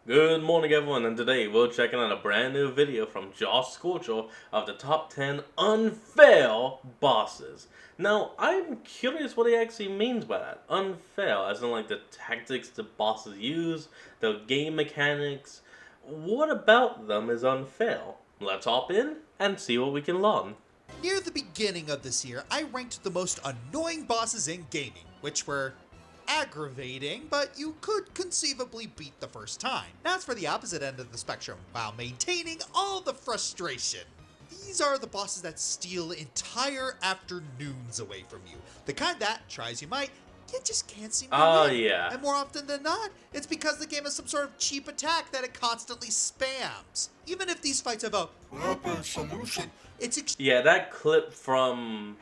Good morning everyone, and today we're checking out a brand new video from Josh Scorcher of the top 10 unfair bosses. Now, I'm curious what he actually means by that. Unfair, as in like the tactics the bosses use, the game mechanics. What about them is unfair? Let's hop in and see what we can learn. Near the beginning of this year, I ranked the most annoying bosses in gaming, which were aggravating, but you could conceivably beat the first time. Now it's for the opposite end of the spectrum, while maintaining all the frustration. These are the bosses that steal entire afternoons away from you. The kind that, try as you might, you just can't seem to Oh win. yeah. And more often than not, it's because the game has some sort of cheap attack that it constantly spams. Even if these fights have a proper solution, it's Yeah, that clip from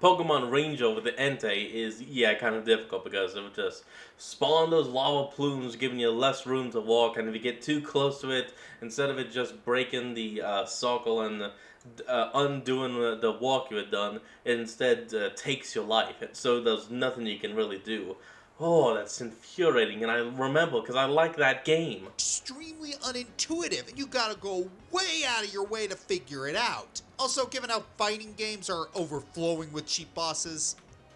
Pokemon Ranger with the Entei is, kind of difficult because it would just spawn those lava plumes, giving you less room to walk, and if you get too close to it, instead of it just breaking the circle and undoing the walk you had done, it instead takes your life. So there's nothing you can really do. Oh, that's infuriating, and I remember because I like that game. extremely unintuitive, and you gotta go way out of your way to figure it out. Also, given how fighting games are overflowing with cheap bosses,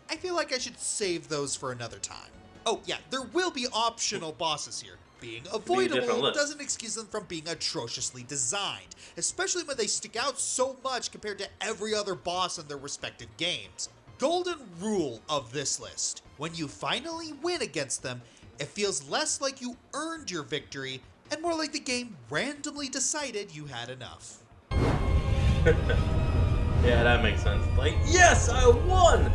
I feel like I should save those for another time. Oh, yeah, there will be optional bosses here. Being different avoidable list. doesn't excuse them from being atrociously designed, especially when they stick out so much compared to every other boss in their respective games. Golden rule of this list: when you finally win against them, it feels less like you earned your victory and more like the game randomly decided you had enough. Yeah, that makes sense. Like, yes, I won!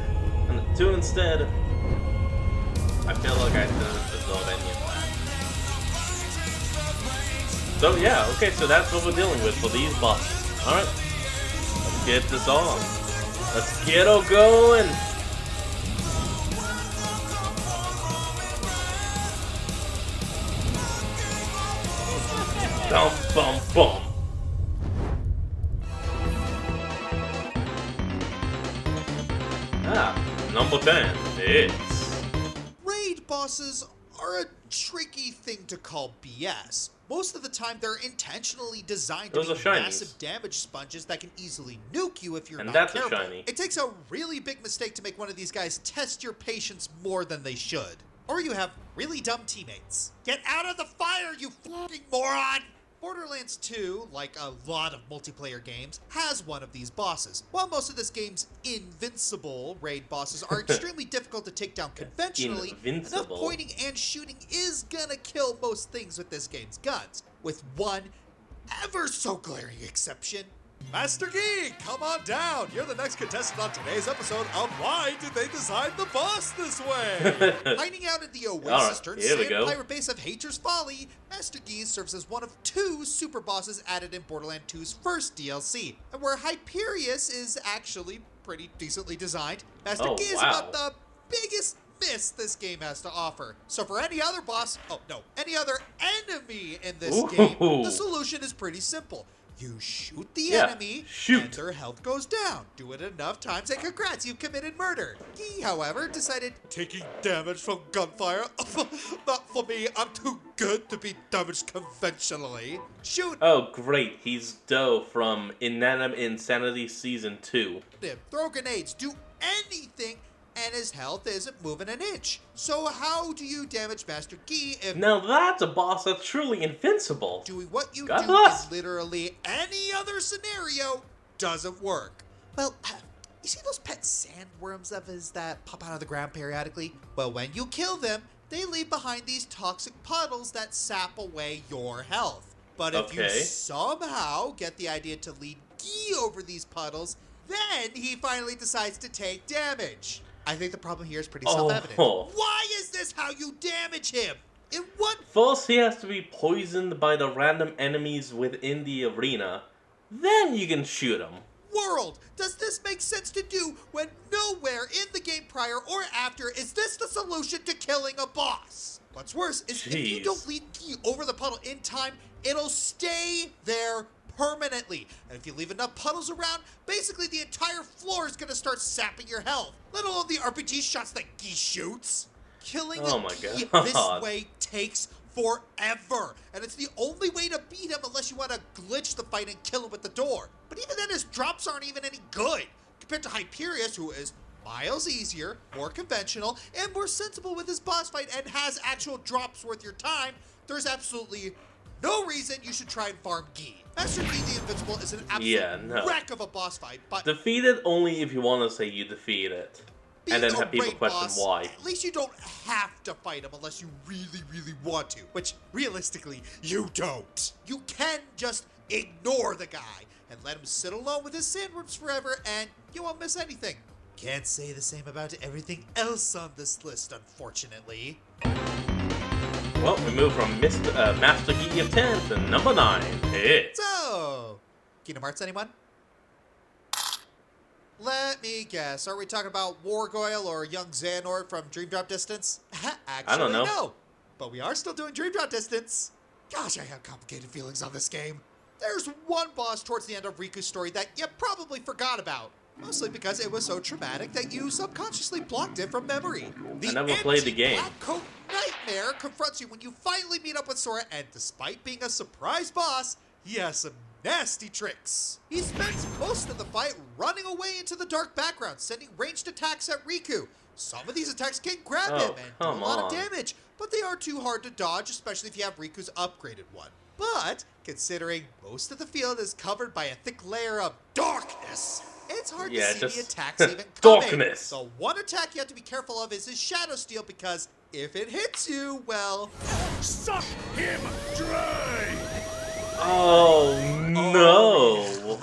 And the two instead, I feel like I didn't deserve any of that. So yeah, okay, so that's what we're dealing with for these bosses. Alright, let's get this on. Let's get her going! Bum bum bum. Number 10, it's... Raid bosses are a tricky thing to call BS. Most of the time, they're intentionally designed to Those be are shinies. massive damage sponges that can easily nuke you if you're And not that's a careful. shiny. It takes a really big mistake to make one of these guys test your patience more than they should. Or you have really dumb teammates. Get out of the fire, you fucking moron! Borderlands 2, like a lot of multiplayer games, has one of these bosses. While most of this game's invincible raid bosses are extremely difficult to take down conventionally, enough Invincible. pointing and shooting is gonna kill most things with this game's guns, with one ever so glaring exception. Master Gee, come on down. You're the next contestant on today's episode of Why Did They Design the Boss This Way? Hiding out in the Oasis turned here we sand go. pirate base of Hater's Folly, Master Gee serves as one of two super bosses added in Borderlands 2's first DLC, and where Hyperius is actually pretty decently designed, Master Oh, Gee is wow. about the biggest miss this game has to offer. So for any other boss, any other enemy in this game, the solution is pretty simple. You shoot the enemy, shoot. and their health goes down. Do it enough times, and congrats, you've committed murder. He, however, decided taking damage from gunfire? Not for me, I'm too good to be damaged conventionally. Shoot Oh, great. He's Doe from Inanimate Insanity Season 2. him, throw grenades, do anything, and his health isn't moving an inch. So how do you damage Master Gee if Now that's a boss that's truly invincible. doing what you God do bless. in literally any other scenario doesn't work? Well, you see those pet sandworms of his that pop out of the ground periodically? Well, when you kill them, they leave behind these toxic puddles that sap away your health. But if you Okay. somehow get the idea to lead Gee over these puddles, then he finally decides to take damage. I think the problem here is pretty self-evident. Oh. Why is this how you damage him? In what First, he has to be poisoned by the random enemies within the arena. Then you can shoot him. world does this make sense to do when nowhere in the game prior or after is this the solution to killing a boss? What's worse is if you Jeez. don't lead Gee over the puddle in time, it'll stay there permanently. And if you leave enough puddles around, basically the entire floor is going to start sapping your health, let alone the RPG shots that Gee shoots. Killing Oh my Gee God. this way takes forever, and it's the only way to beat him unless you want to glitch the fight and kill him with the door. But even then, his drops aren't even any good. Compared to Hyperius, who is miles easier, more conventional, and more sensible with his boss fight and has actual drops worth your time, there's absolutely no reason you should try and farm Gi. Master Gi the Invincible is an absolute wreck of a boss fight, but defeat it only if you want to say you defeat it. And then have people question boss, why. At least you don't have to fight him unless you really, really want to, which realistically, you don't. You can just ignore the guy and let him sit alone with his sandworms forever and you won't miss anything. Can't say the same about everything else on this list, unfortunately. Well, we move from Master Gi of 10 to number 9. It's... So, Kingdom Hearts, anyone? Let me guess. Are we talking about Wargoyle or young Xehanort from Dream Drop Distance? Actually, I don't know. No. But we are still doing Dream Drop Distance. Gosh, I have complicated feelings on this game. There's one boss towards the end of Riku's story that you probably forgot about. Mostly because it was so traumatic that you subconsciously blocked it from memory. I never played the game. Black Coat Nightmare confronts you when you finally meet up with Sora, and despite being a surprise boss, he has some nasty tricks. He spends most of the fight running away into the dark background, sending ranged attacks at Riku. Some of these attacks can grab him and do a lot of damage, but they are too hard to dodge, especially if you have Riku's upgraded one. But, considering most of the field is covered by a thick layer of darkness, it's hard to see the attacks even coming. Darkness. The one attack you have to be careful of is his Shadow Steel, because if it hits you, well... Suck him dry! Oh, no.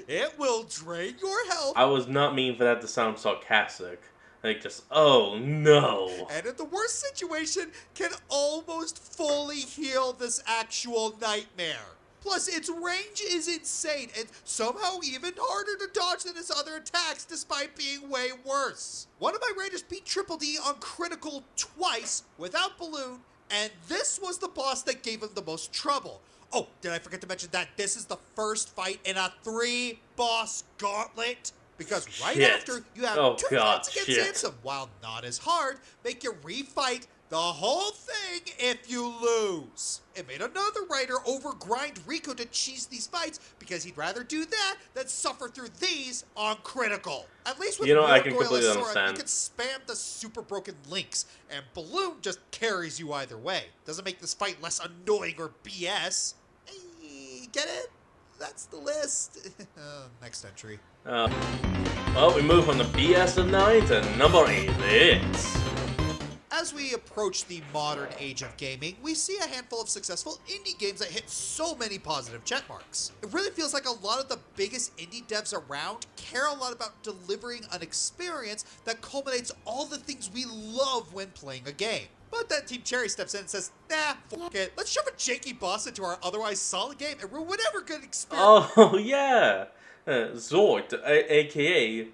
It will drain your health. I was not meaning for that to sound sarcastic. Like, just, oh, no. And in the worst situation, can almost fully heal this actual nightmare. Plus, its range is insane, and somehow even harder to dodge than its other attacks, despite being way worse. One of my raiders beat Triple D on critical twice without Balloon, and this was the boss that gave him the most trouble. Oh, did I forget to mention that this is the first fight in a 3-boss gauntlet? Because right after, you have 2 fights against Ansem. While not as hard, make you refight the whole thing if you lose. It made another writer overgrind Riku to cheese these fights because he'd rather do that than suffer through these on critical. At least with I can Sora, completely you understand. can spam the super broken links, and Balloon just carries you either way. Doesn't make this fight less annoying or BS. Hey, get it? That's the list. Next entry. Well, we move from the BS of 9 to number 8. It's... As we approach the modern age of gaming, we see a handful of successful indie games that hit so many positive check marks. It really feels like a lot of the biggest indie devs around care a lot about delivering an experience that culminates all the things we love when playing a game. But then Team Cherry steps in and says, nah, fuck it. Let's shove a janky boss into our otherwise solid game and ruin whatever good experience. Oh, yeah. Zort, a.k.a.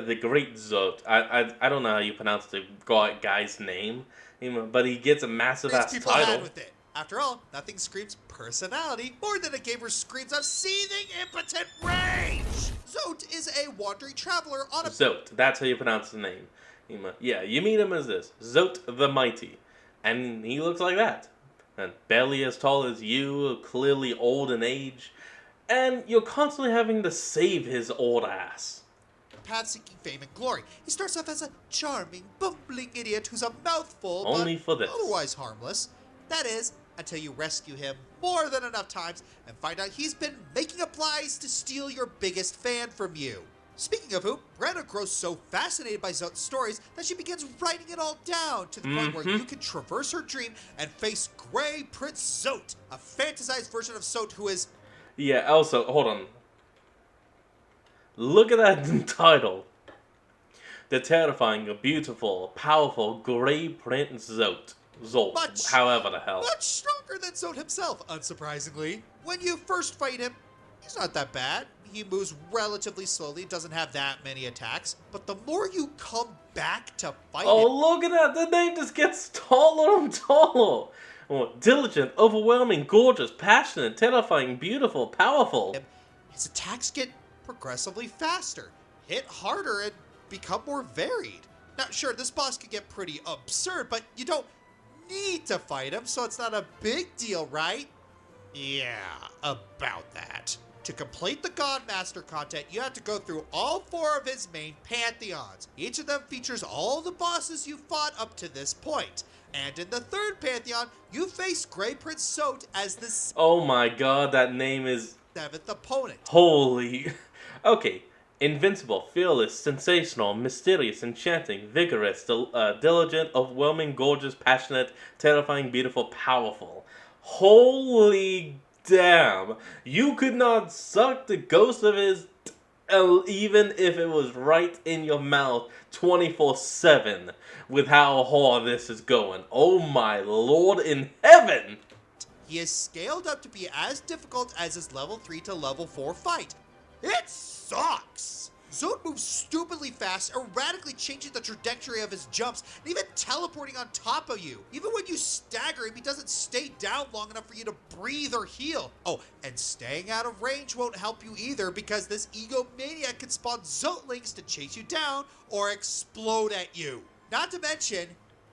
the Great Zort. I don't know how you pronounce the guy's name, but he gets a massive-ass title. With it. After all, nothing screams personality more than a gamer screams of seething, impotent rage! Zote is a wandering traveler on a... Zote, that's how you pronounce the name. Yeah, you meet him as this, Zote the Mighty, and he looks like that. And barely as tall as you, clearly old in age, and you're constantly having to save his old ass. Path seeking fame and glory. He starts off as a charming, bumbling idiot who's a mouthful, Only but for this. otherwise harmless. That is, until you rescue him more than enough times and find out he's been making up lies to steal your biggest fan from you. Speaking of whom, Brenna grows so fascinated by Zote's stories that she begins writing it all down to the point where you can traverse her dream and face Grey Prince Zote, a fantasized version of Zote who is... Yeah, also, hold on. Look at that title. The terrifying, beautiful, powerful Grey Prince Zote. However the hell. Much stronger than Zote himself, unsurprisingly. When you first fight him, he's not that bad. He moves relatively slowly, doesn't have that many attacks. But the more you come back to fight him... look at that! The name just gets taller and taller! Diligent, overwhelming, gorgeous, passionate, terrifying, beautiful, powerful. His attacks get progressively faster, hit harder, and become more varied. Now, sure, this boss can get pretty absurd, but you don't need to fight him, so it's not a big deal, right? Yeah, about that. To complete the Godmaster content, you have to go through all 4 of his main pantheons. Each of them features all the bosses you fought up to this point. And in the 3rd pantheon, you face Grey Prince Zote as the Oh my god, that name is 7th opponent. holy. Okay. Invincible, fearless, sensational, mysterious, enchanting, vigorous, diligent, overwhelming, gorgeous, passionate, terrifying, beautiful, powerful. Holy damn. You could not suck the ghost of his even if it was right in your mouth 24/7 with how hard this is going. Oh my lord in heaven. He is scaled up to be as difficult as his level 3 to level 4 fight. It sucks! Zote moves stupidly fast, erratically changing the trajectory of his jumps, and even teleporting on top of you. Even when you stagger him, he doesn't stay down long enough for you to breathe or heal. Oh, and staying out of range won't help you either, because this egomaniac can spawn Zotelings to chase you down or explode at you. Not to mention,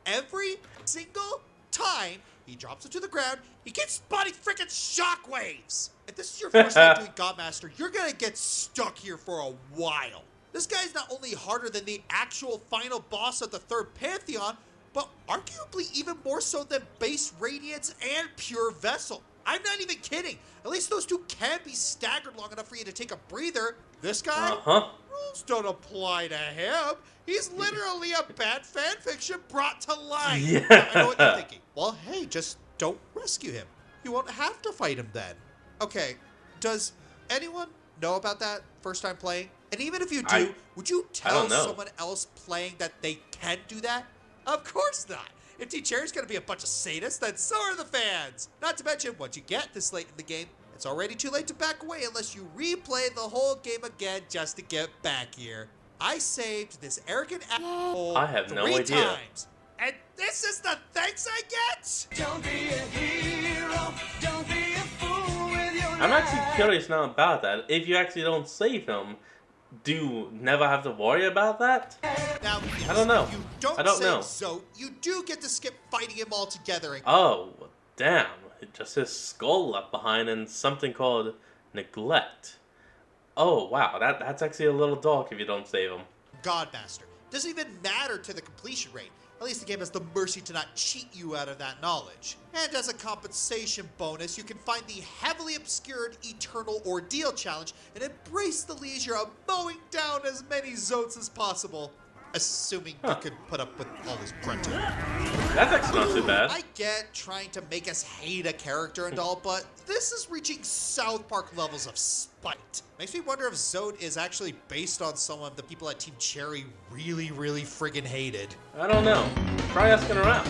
every single time he drops it to the ground, he keeps spawning freaking shockwaves! If this is your first time doing Godmaster, you're gonna get stuck here for a while. This guy's not only harder than the actual final boss of the 3rd Pantheon, but arguably even more so than Base Radiance and Pure Vessel. I'm not even kidding. At least those 2 can be staggered long enough for you to take a breather. This guy? Rules don't apply to him. He's literally a bad fanfiction brought to life. Yeah. I know what you're thinking. Well, hey, just don't rescue him. You won't have to fight him then. Okay, does anyone know about that first time playing? And even if you do, would you tell someone else playing that they can do that? Of course not. If T-Cherry's gonna be a bunch of sadists, then so are the fans. Not to mention, once you get this late in the game, it's already too late to back away unless you replay the whole game again just to get back here. I saved this arrogant asshole I have no 3 idea. times. And this is the thanks I get? Don't be a hero, don't be a fool with your I'm actually curious now about that. If you actually don't save him, do you never have to worry about that? Now, yes, I don't know. If you don't I don't save know. Zote, you do get to skip fighting him altogether. And Oh, damn. It just his skull left behind and something called neglect. Oh, wow. That's actually a little dark if you don't save him. Godmaster. Doesn't even matter to the completion rate. At least the game has the mercy to not cheat you out of that knowledge. And as a compensation bonus, you can find the heavily obscured Eternal Ordeal challenge and embrace the leisure of mowing down as many Zotes as possible. Assuming you could put up with all this grunting. That's actually not too bad. I get trying to make us hate a character and all, but this is reaching South Park levels of spite. Makes me wonder if Zote is actually based on someone the people at Team Cherry really friggin' hated. I don't know. Try asking around.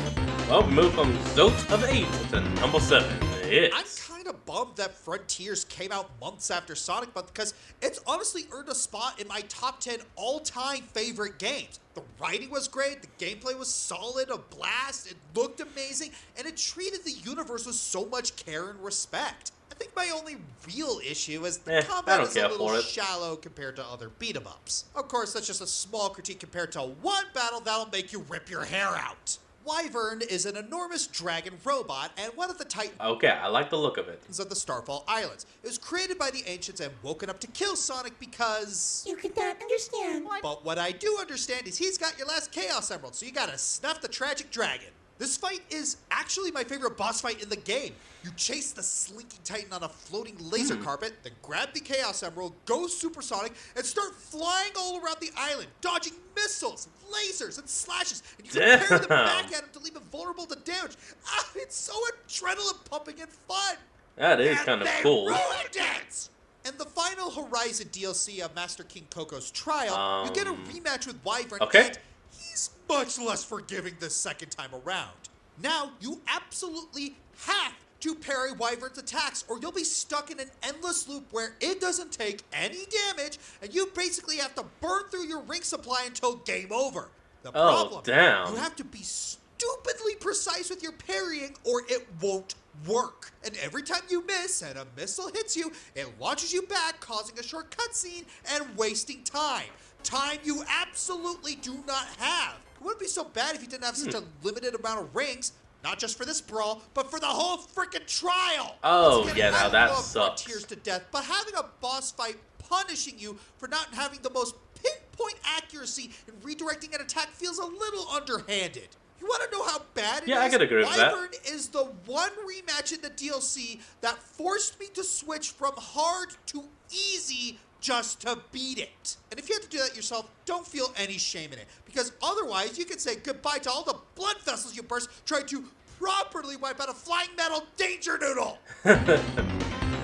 Well, we move from Zote of 8 to number 7. I'm It's... kind of bummed that Frontiers came out months after Sonic Month because it's honestly earned a spot in my top 10 all-time favorite games. The writing was great, the gameplay was solid, a blast, it looked amazing, and it treated the universe with so much care and respect. I think my only real issue is the I combat don't is a care little for it. shallow compared to other beat-em-ups. Of course, that's just a small critique compared to one battle that'll make you rip your hair out. Wyvern is an enormous dragon robot and one of the titans Okay, I like the look of it. of the Starfall Islands. It was created by the Ancients and woken up to kill Sonic because... You could not understand. But what I do understand is he's got your last Chaos Emerald, so you gotta snuff the tragic dragon. This fight is actually my favorite boss fight in the game. You chase the slinky titan on a floating laser carpet, then grab the Chaos Emerald, go supersonic, and start flying all around the island, dodging missiles, lasers, and slashes, and you can parry them back at him to leave him vulnerable to damage. Ah, it's so adrenaline pumping and fun! That is And kind of they cool. ruined it! In the final Horizon DLC of Master King Coco's Trial, you get a rematch with Wyvern, okay. and he's much less forgiving this second time around. Now, you absolutely have to parry Wyvern's attacks, or you'll be stuck in an endless loop where it doesn't take any damage, and you basically have to burn through your ring supply until game over. The problem, damn. you have to be stupidly precise with your parrying, or it won't work. And every time you miss and a missile hits you, it launches you back, causing a short cutscene and wasting time. Time you absolutely do not have. It wouldn't be so bad if you didn't have such a limited amount of rings, Not just for this brawl, but for the whole freaking trial. Oh, Once again, yeah, now I that love sucks. Frontiers to death, but having a boss fight punishing you for not having the most pinpoint accuracy in redirecting an attack feels a little underhanded. You want to know how bad it is? Yeah, I could agree with that. Wyvern is the one rematch in the DLC that forced me to switch from hard to easy just to beat it. And if you have to do that yourself, don't feel any shame in it, because otherwise you can say goodbye to all the blood vessels you burst trying to properly wipe out a flying metal danger noodle.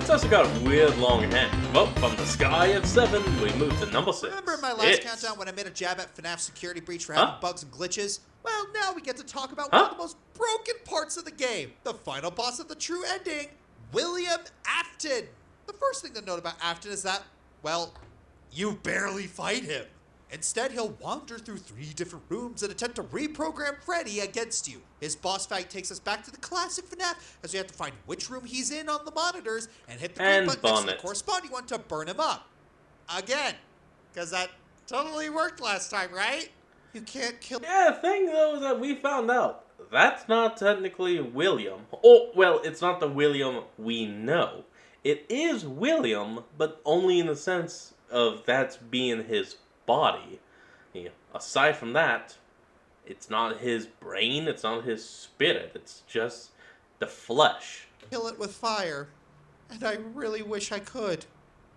It's also got a weird long hand. Well, from the sky of 7, we move to number 6. Remember in my last countdown when I made a jab at FNAF Security Breach for having bugs and glitches? Well, now we get to talk about one of the most broken parts of the game, the final boss of the true ending, William Afton. The first thing to note about Afton is that, well, you barely fight him. Instead, he'll wander through 3 different rooms and attempt to reprogram Freddy against you. His boss fight takes us back to the classic FNAF, as we have to find which room he's in on the monitors and hit the green button next to the corresponding one to burn him up. Again, because that totally worked last time, right? You can't kill... Yeah, the thing though is that we found out that's not technically William. Oh, well, it's not the William we know. It is William, but only in the sense of that's being his body. Yeah. Aside from that, it's not his brain, it's not his spirit, it's just the flesh. Kill it with fire, and I really wish I could.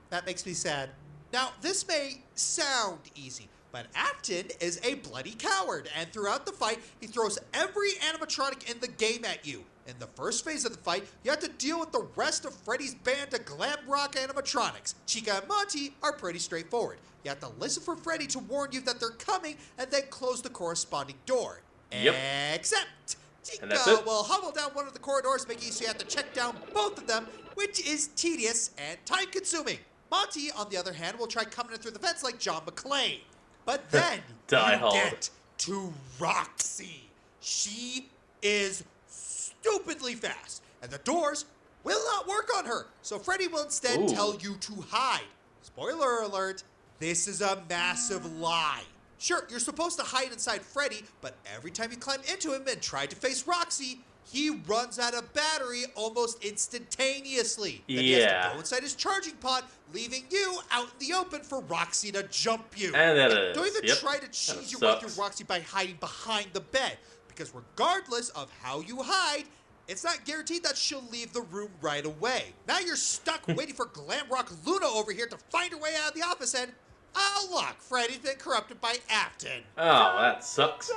That makes me sad. Now, this may sound easy, but Afton is a bloody coward, and throughout the fight, he throws every animatronic in the game at you. In the first phase of the fight, you have to deal with the rest of Freddy's band of glam rock animatronics. Chica and Monty are pretty straightforward. You have to listen for Freddy to warn you that they're coming, and then close the corresponding door. Yep. Except Chica And that's it. will hobble down one of the corridors, making you so you have to check down both of them, which is tedious and time-consuming. Monty, on the other hand, will try coming in through the vents like John McClane. But then Die you hard. get to Roxy. She is stupidly fast, and the doors will not work on her, so Freddy will instead Ooh. tell you to hide. Spoiler alert, this is a massive lie. Sure, you're supposed to hide inside Freddy, but every time you climb into him and try to face Roxy, he runs out of battery almost instantaneously. Then he has Yeah. to go inside his charging pod, leaving you out in the open for Roxy to jump you. And that And don't is, even yep. try to Kinda cheese your way sucks. through Roxy by hiding behind the bed, because regardless of how you hide, it's not guaranteed that she'll leave the room right away. Now you're stuck waiting for Glamrock Luna over here to find her way out of the office, and oh look, Freddy's been corrupted by Afton. Oh, that sucks.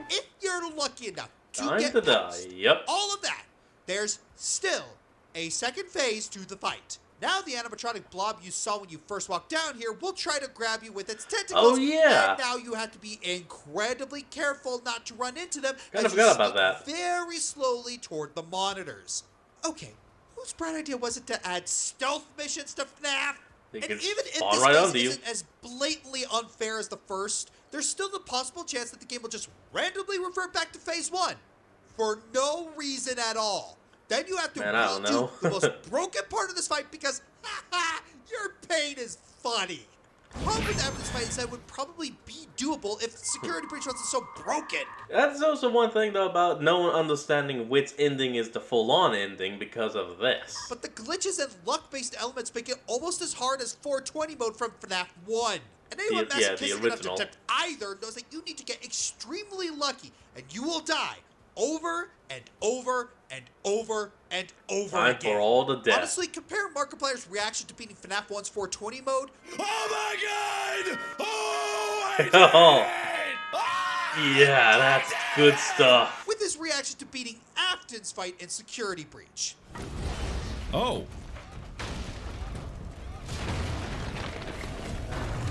If you're lucky enough to Time get to die. past Yep. all of that, there's still a second phase to the fight. Now the animatronic blob you saw when you first walked down here will try to grab you with its tentacles. Oh, yeah. And now you have to be incredibly careful not to run into them. Kinda as you forgot about sneak that. very slowly toward the monitors. Okay, whose bright idea was it to add stealth missions to FNAF? They And can even if spawn this right phase onto you. isn't as blatantly unfair as the first, there's still the possible chance that the game will just randomly revert back to phase 1 for no reason at all. Then you have to Man, I don't redo know. the most broken part of this fight because, your pain is funny. Probably after this fight instead would probably be doable if the security breach wasn't so broken. That's also one thing though about no one understanding which ending is the full-on ending because of this. But the glitches and luck-based elements make it almost as hard as 420 mode from FNAF 1. And anyone The- yeah, the masochistic enough to original. attempt either knows that you need to get extremely lucky, and you will die over and over and over and over Time again. for all the death. Honestly, compare Markiplier's reaction to beating FNAF 1's 420 mode. Oh my god! Oh, I did Oh. it! Ah! Yeah, that's good stuff. With his reaction to beating Afton's fight in Security Breach. Oh.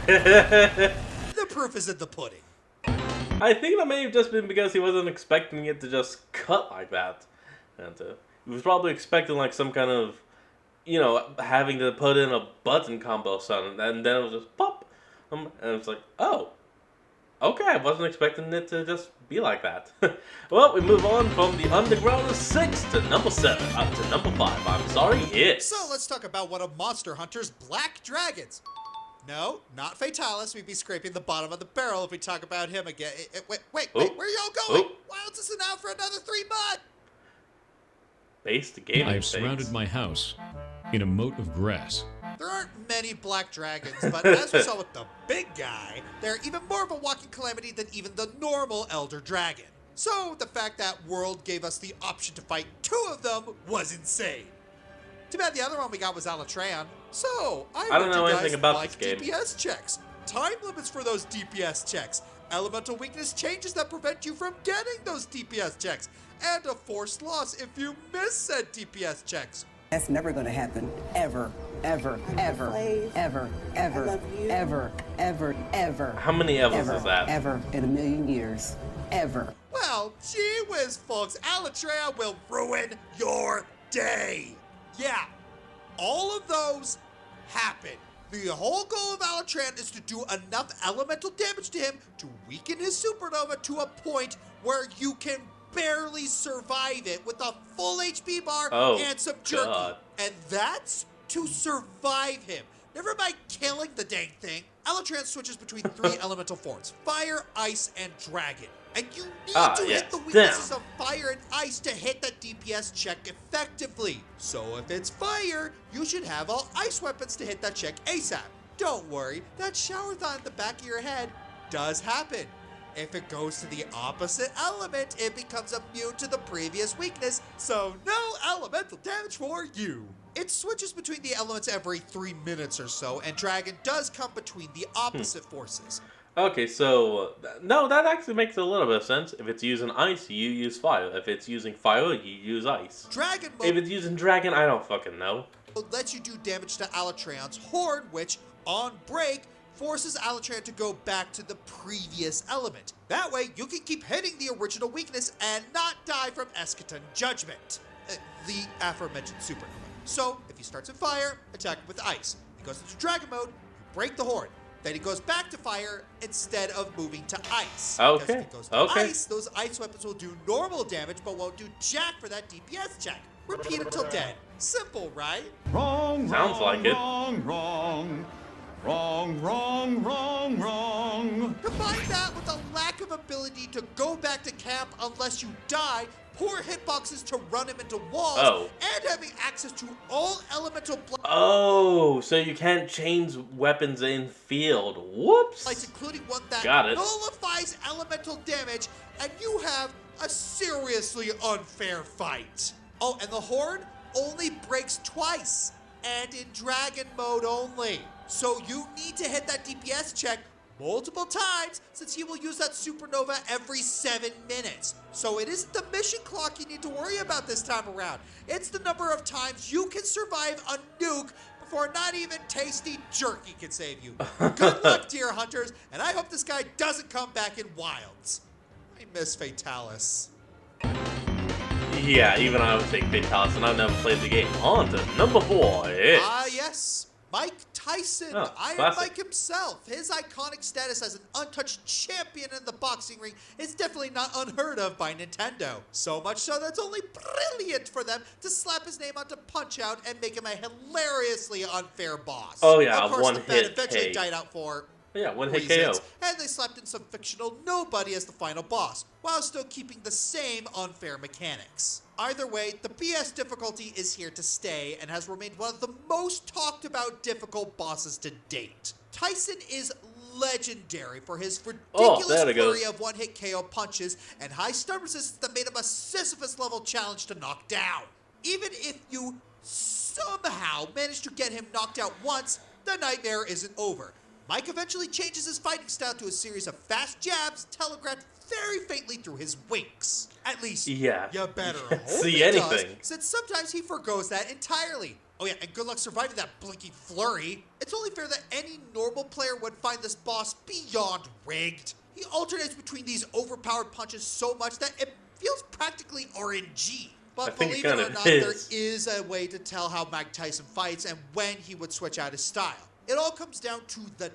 The proof is in the pudding. I think that may have just been because he wasn't expecting it to just cut like that. And he was probably expecting like some kind of, you know, having to put in a button combo or something. And then it was just pop. And it's like, oh, okay, I wasn't expecting it to just be like that. Well, we move on from the underground of 6 to number 7, up to number 5. I'm sorry, yes. So let's talk about one of Monster Hunter's black dragons. No, not Fatalis. We'd be scraping the bottom of the barrel if we talk about him again. Wait, Oh. where are y'all going? Oh. Why else isn't out for another 3 months? Base the gaming I have things. surrounded my house in a moat of grass. There aren't many black dragons, but as we saw with the big guy, they're even more of a walking calamity than even the normal Elder Dragon. So the fact that World gave us the option to fight 2 of them was insane. Too bad the other one we got was Alatreon. So, I don't know anything about like this game. DPS checks. Time limits for those DPS checks. Elemental weakness changes that prevent you from getting those DPS checks. And a forced loss if you miss said DPS checks. That's never going to happen. Ever. Ever. Ever. Slave. Ever. I Ever. love you. Ever. Ever. Ever. How many evils Ever. is that? Ever. In a million years. Ever. Well, gee whiz, folks, Alatrea will ruin your day. Yeah, all of those happen. The whole goal of Alatran is to do enough elemental damage to him to weaken his supernova to a point where you can barely survive it with a full HP bar Oh, and some jerky. God. And that's to survive him. Never mind killing the dang thing. Alatran switches between 3 elemental forms: fire, ice, and dragon. And you need to hit the weaknesses of fire and ice to hit that DPS check effectively. So if it's fire, you should have all ice weapons to hit that check ASAP. Don't worry, that shower thought in the back of your head does happen. If it goes to the opposite element, it becomes immune to the previous weakness, so no elemental damage for you. It switches between the elements every 3 minutes or so, and Dragon does come between the opposite forces. Okay, so no, that actually makes a little bit of sense. If it's using ice, you use fire. If it's using fire, you use ice. Dragon If mode it's using dragon, I don't fucking know. lets you do damage to Alatreon's Horde, which, on break, forces Alatreon to go back to the previous element. That way, you can keep hitting the original weakness and not die from Eschaton Judgment, the aforementioned supernova. So, if he starts in fire, attack him with ice. He goes into Dragon mode, you break the Horde. Then he goes back to fire instead of moving to ice. Okay, Because if he goes to okay. ice, those ice weapons will do normal damage but won't do jack for that DPS check. Repeat until dead. Simple, right? Wrong, Sounds wrong, like it. wrong, wrong. Wrong, wrong, wrong, wrong. Combine that with a lack of ability to go back to camp unless you die, poor hitboxes to run him into walls, Oh. and having access to all elemental Oh, so you can't change weapons in field. Whoops. blights, including one that Got it. nullifies elemental damage, and you have a seriously unfair fight. Oh, and the Horde only breaks twice, and in Dragon mode only. So you need to hit that DPS check multiple times, since he will use that supernova every 7 minutes. So it isn't the mission clock you need to worry about this time around. It's the number of times you can survive a nuke before not even tasty jerky can save you. Good luck, dear hunters, and I hope this guy doesn't come back in wilds. I miss Fatalis. Yeah, even I would take Fatalis, and I've never played the game. On to number 4. Ah, yes. Mike Tyson, Oh, Iron classic. Mike himself. His iconic status as an untouched champion in the boxing ring is definitely not unheard of by Nintendo. So much so that it's only brilliant for them to slap his name onto Punch-Out and make him a hilariously unfair boss. Oh, yeah, of course, one the bet hit eventually K. died out for Yeah, one hit reasons, KO. and they slapped in some fictional nobody as the final boss, while still keeping the same unfair mechanics. Either way, the BS difficulty is here to stay and has remained one of the most talked about difficult bosses to date. Tyson is legendary for his ridiculous there it goes. flurry of one-hit KO punches and high stun resistance that made him a Sisyphus-level challenge to knock down. Even if you somehow manage to get him knocked out once, the nightmare isn't over. Mike eventually changes his fighting style to a series of fast jabs telegraphed very faintly through his winks. At least, Yeah. you better You can't hope see he anything. does, since sometimes he forgoes that entirely. Oh yeah, and good luck surviving that blinky flurry. It's only fair that any normal player would find this boss beyond rigged. He alternates between these overpowered punches so much that it feels practically RNG. I But think it believe it kind or of not, there is. is a way to tell how Mike Tyson fights and when he would switch out his style. It all comes down to the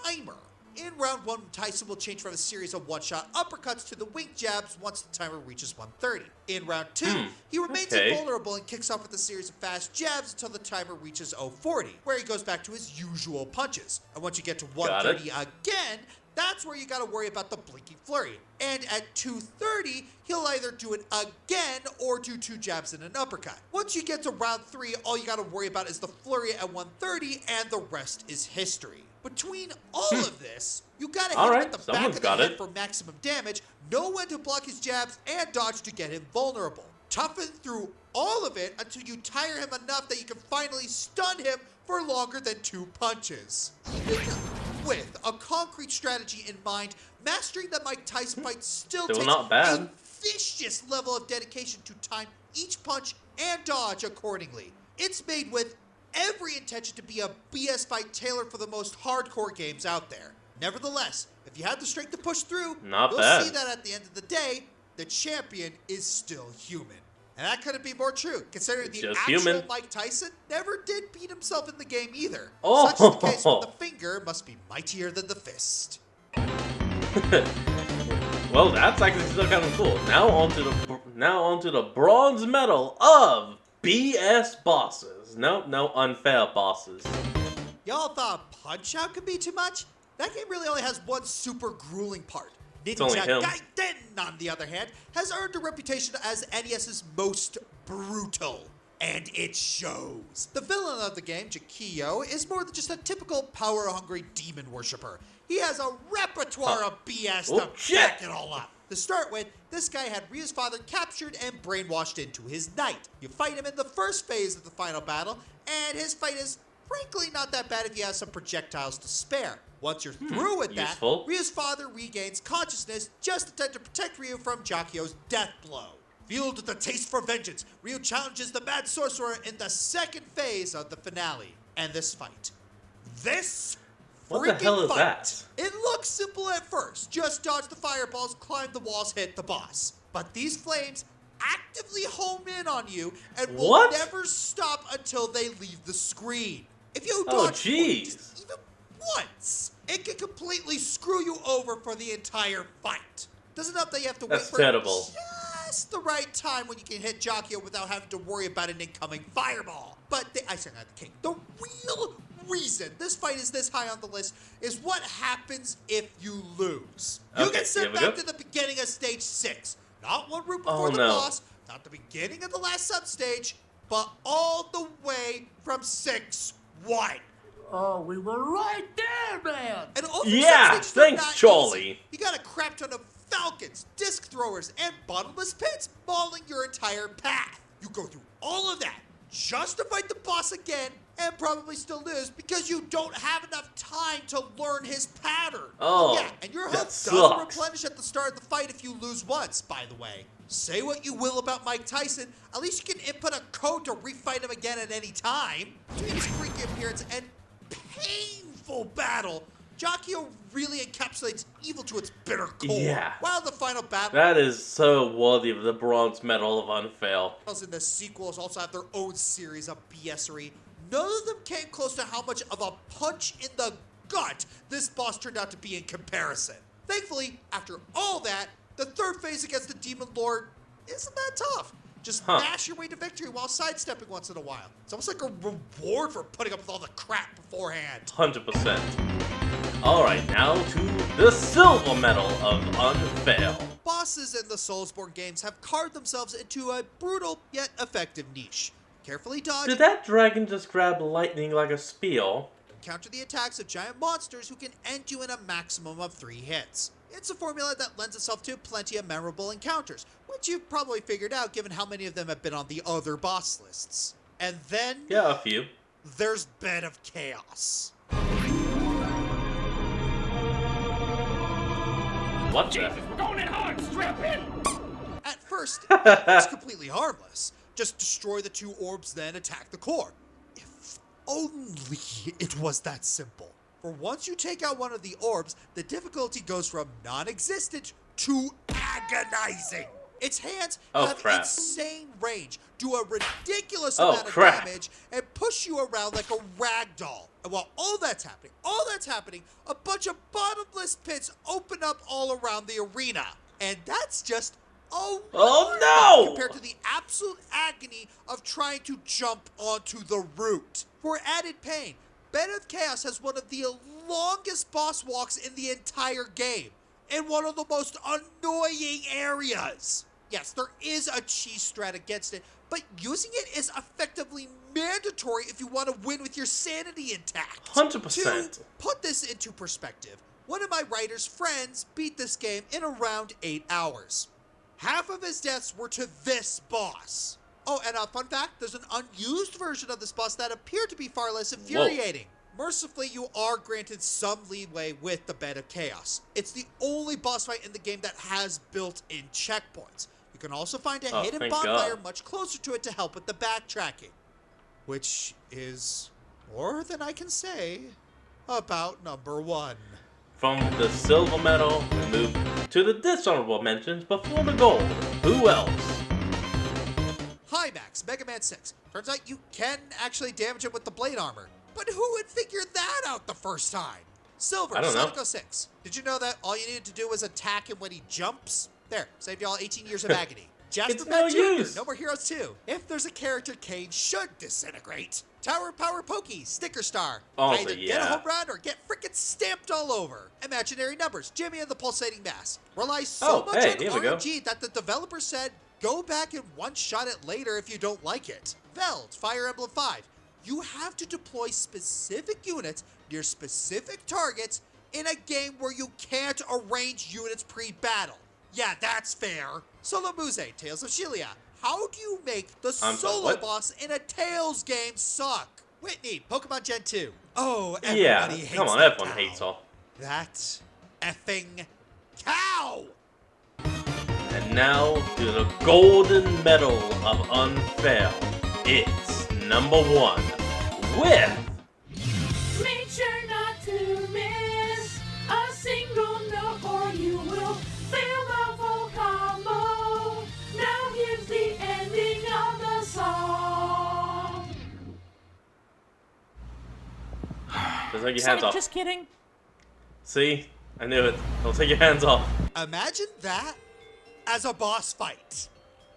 timer. In round 1, Tyson will change from a series of one-shot uppercuts to the wink jabs once the timer reaches 130. In round 2, he remains invulnerable and kicks off with a series of fast jabs until the timer reaches 040, where he goes back to his usual punches. And once you get to 130 again, that's where you gotta worry about the blinking flurry. And at 230, he'll either do it again or do 2 jabs and an uppercut. Once you get to round 3, all you gotta worry about is the flurry at 130, and the rest is history. Between all of this, you gotta hit him at the back of the head for maximum damage, know when to block his jabs, and dodge to get him vulnerable. Toughen through all of it until you tire him enough that you can finally stun him for longer than 2 punches. Even with a concrete strategy in mind, mastering the Mike Tyson fight still takes a vicious level of dedication to time each punch and dodge accordingly. It's made with every intention to be a BS fight tailored for the most hardcore games out there. Nevertheless, if you have the strength to push through, you'll see that at the end of the day, the champion is still human. And that couldn't be more true, considering the actual Mike Tyson never did beat himself in the game either. Such is the case when the finger must be mightier than the fist. Well, that's actually still kind of cool. Now onto the bronze medal of BS bosses. No unfair bosses. Y'all thought Punch-Out could be too much? That game really only has one super grueling part. only him. Ninja Gaiden, on the other hand, has earned a reputation as NES's most brutal. And it shows. The villain of the game, Jakio, is more than just a typical power-hungry demon worshiper. He has a repertoire of BS to back it all up. To start with, this guy had Ryu's father captured and brainwashed into his knight. You fight him in the first phase of the final battle, and his fight is frankly not that bad if he has some projectiles to spare. Once you're through with that, Ryu's father regains consciousness just in time to protect Ryu from Jakio's death blow. Fueled with the taste for vengeance, Ryu challenges the Mad Sorcerer in the second phase of the finale. And this fight. What the hell is that? It looks simple at first. Just dodge the fireballs, climb the walls, hit the boss. But these flames actively home in on you and will never stop until they leave the screen. If you dodge just even once, it can completely screw you over for the entire fight. Doesn't help that you have to wait for just the right time when you can hit Jakio without having to worry about an incoming fireball. But the real reason this fight is this high on the list is what happens if you lose. You get sent back to the beginning of stage 6. Not one route before the boss, not the beginning of the last substage, but all the way from 6-1. Oh, we were right there, man! And all thanks, Charlie. Easy. You got a crap ton of falcons, disc throwers, and bottomless pits mauling your entire path. You go through all of that just to fight the boss again and probably still lose because you don't have enough time to learn his pattern. And your health does replenish at the start of the fight if you lose once, by the way. Say what you will about Mike Tyson, at least you can input a code to refight him again at any time. Between his freaky appearance and painful battle, Jakio really encapsulates evil to its bitter core. Yeah. While the final battle... That is so worthy of the bronze medal of unfair. ...and the sequels also have their own series of BSery. None of them came close to how much of a punch in the gut this boss turned out to be in comparison. Thankfully, after all that, the third phase against the Demon Lord isn't that tough. Just mash your way to victory while sidestepping once in a while. It's almost like a reward for putting up with all the crap beforehand. 100%. Alright, now to the silver medal of unfair. Bosses in the Soulsborne games have carved themselves into a brutal yet effective niche. Carefully dodge. Did that dragon just grab lightning like a spear? Counter the attacks of giant monsters who can end you in a maximum of 3 hits. It's a formula that lends itself to plenty of memorable encounters, which you've probably figured out given how many of them have been on the other boss lists. And then... yeah, a few. There's Bed of Chaos. What Jesus, we're going in hard! Strap in! At first, it's completely harmless. Just destroy the 2 orbs, then attack the core. If only it was that simple. For once you take out one of the orbs, the difficulty goes from non-existent to agonizing. Its hands Oh, have crap. insane range, do a ridiculous Oh, amount of crap. damage, and push you around like a rag doll. And while all that's happening, a bunch of bottomless pits open up all around the arena. And that's just Oh, no! compared to the absolute agony of trying to jump onto the root. For added pain, Bed of Chaos has one of the longest boss walks in the entire game, in one of the most annoying areas. Yes, there is a cheese strat against it, but using it is effectively mandatory if you want to win with your sanity intact. 100%. To put this into perspective, one of my writer's friends beat this game in around 8 hours. Half of his deaths were to this boss. Oh, and a fun fact, there's an unused version of this boss that appeared to be far less infuriating. Mercifully, you are granted some leeway with the Bed of Chaos. It's the only boss fight in the game that has built-in checkpoints. You can also find a hidden thank bonfire God. much closer to it to help with the backtracking. Which is more than I can say about number 1. From the silver medal, we move to the dishonorable mentions before the gold. Who else? Hymax, Mega Man 6. Turns out you can actually damage it with the blade armor. But who would figure that out the first time? Silver, I don't know. Sonic 06. Did you know that all you needed to do was attack him when he jumps? There, saved y'all 18 years of agony. Jasper It's Pat no Jr., use. No More Heroes 2. If there's a character Kane should disintegrate. Tower Power Pokey, Sticker Star. Also, Either get a yeah. home run or get frickin' stamped all over. Imaginary Numbers, Jimmy and the Pulsating Mass. Rely so Oh, much hey, on here we go. RNG that the developer said, go back and one-shot it later if you don't like it. Veld, Fire Emblem 5. You have to deploy specific units near specific targets in a game where you can't arrange units pre-battle. Yeah, that's fair. Solo Muze, Tales of Shilia. How do you make the sorry, solo what? boss in a Tales game suck? Whitney, Pokemon Gen 2. Oh, everybody Yeah, hates come on, that everyone cow. hates all. That effing cow! And now to the golden medal of unfair. It's number 1 with Make sure not to miss a single note or you will fail the full combo. Now here's the ending of the song. Don't take your hands off. Just kidding. See? I knew it. Don't take your hands off. Imagine that as a boss fight.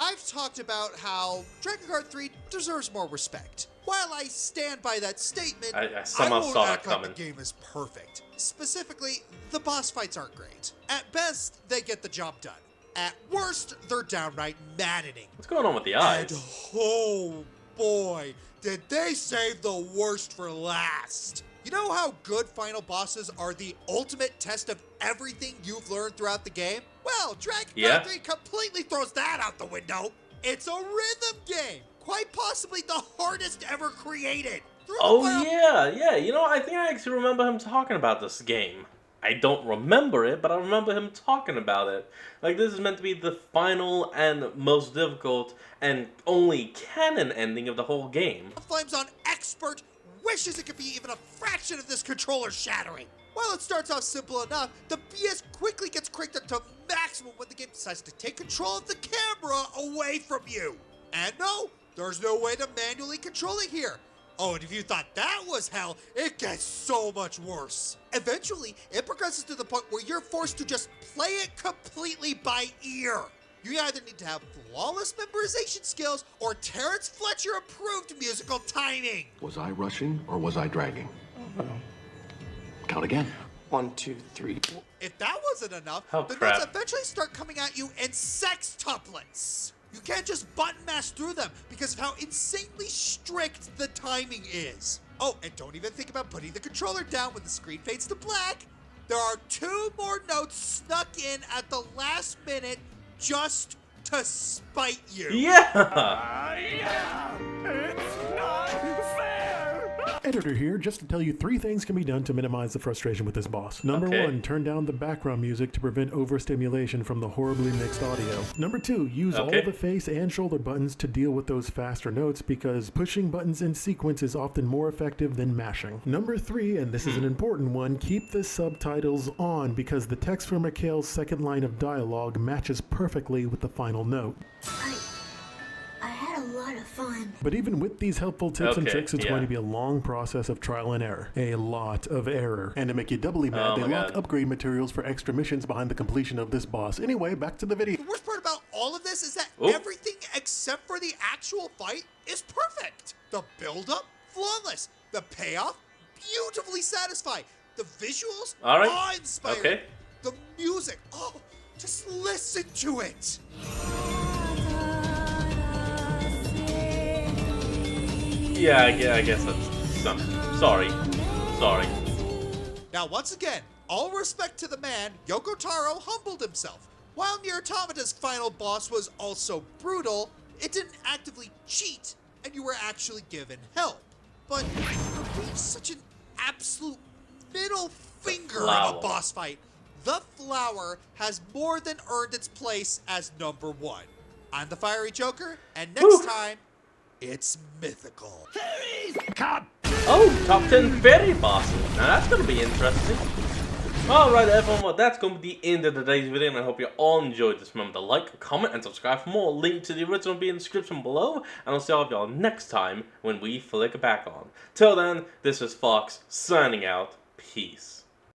I've talked about how Dragon Guard 3 deserves more respect. While I stand by that statement, I somehow won't saw that act like coming. the game is perfect. Specifically, the boss fights aren't great. At best, they get the job done. At worst, they're downright maddening. What's going on with the And eyes? oh boy, did they save the worst for last. You know how good final bosses are the ultimate test of everything you've learned throughout the game? Well, Dragon Yeah. Guard 3 completely throws that out the window. It's a rhythm game, quite possibly the hardest ever created. Through the Oh final- yeah. You know, I think I actually remember him talking about this game. I don't remember it, but I remember him talking about it. Like, this is meant to be the final and most difficult and only canon ending of the whole game. Flames on Expert wishes it could be even a fraction of this controller shattering. While it starts off simple enough, the BS quickly gets cranked up to maximum when the game decides to take control of the camera away from you. And no, there's no way to manually control it here. Oh, and if you thought that was hell, it gets so much worse. Eventually, it progresses to the point where you're forced to just play it completely by ear. You either need to have flawless memorization skills or Terrence Fletcher approved musical timing. Was I rushing or was I dragging? Count again. 1, 2, 3. If that wasn't enough, Oh, the crap. notes eventually start coming at you in sextuplets. You can't just button mash through them because of how insanely strict the timing is. Oh, and don't even think about putting the controller down when the screen fades to black. There are 2 more notes snuck in at the last minute just to spite you. Yeah! Editor here, just to tell you 3 things can be done to minimize the frustration with this boss. Number Okay. 1, turn down the background music to prevent overstimulation from the horribly mixed audio. Number 2, use all Okay. the face and shoulder buttons to deal with those faster notes because pushing buttons in sequence is often more effective than mashing. Number 3, and this is an important one, keep the subtitles on because the text for Mikhail's second line of dialogue matches perfectly with the final note. I had a lot of fun. But even with these helpful tips and Okay, tricks, it's yeah. going to be a long process of trial and error. A lot of error. And to make you doubly mad, Oh they my lock God. upgrade materials for extra missions behind the completion of this boss. Anyway, back to the video. The worst part about all of this is that Oh. everything except for the actual fight is perfect. The build-up, flawless. The payoff, beautifully satisfying. The visuals, All right. awe-inspiring. Okay. The music, oh, just listen to it. Yeah, I guess that's some. Sorry. Now, once again, all respect to the man, Yoko Taro humbled himself. While Nier Automata's final boss was also brutal, it didn't actively cheat, and you were actually given help. But for being such an absolute middle finger of Flower. a boss fight, the Flower has more than earned its place as number 1. I'm the Fiery Joker, and next time, it's mythical. Oh, top 10 fairy bosses. Now that's going to be interesting. Alright everyone, well that's going to be the end of today's video and I hope you all enjoyed this. Remember to like, comment and subscribe for more. Link to the original will be in the description below. And I'll see all of y'all next time when we flick back on. Till then, this is Fox signing out. Peace.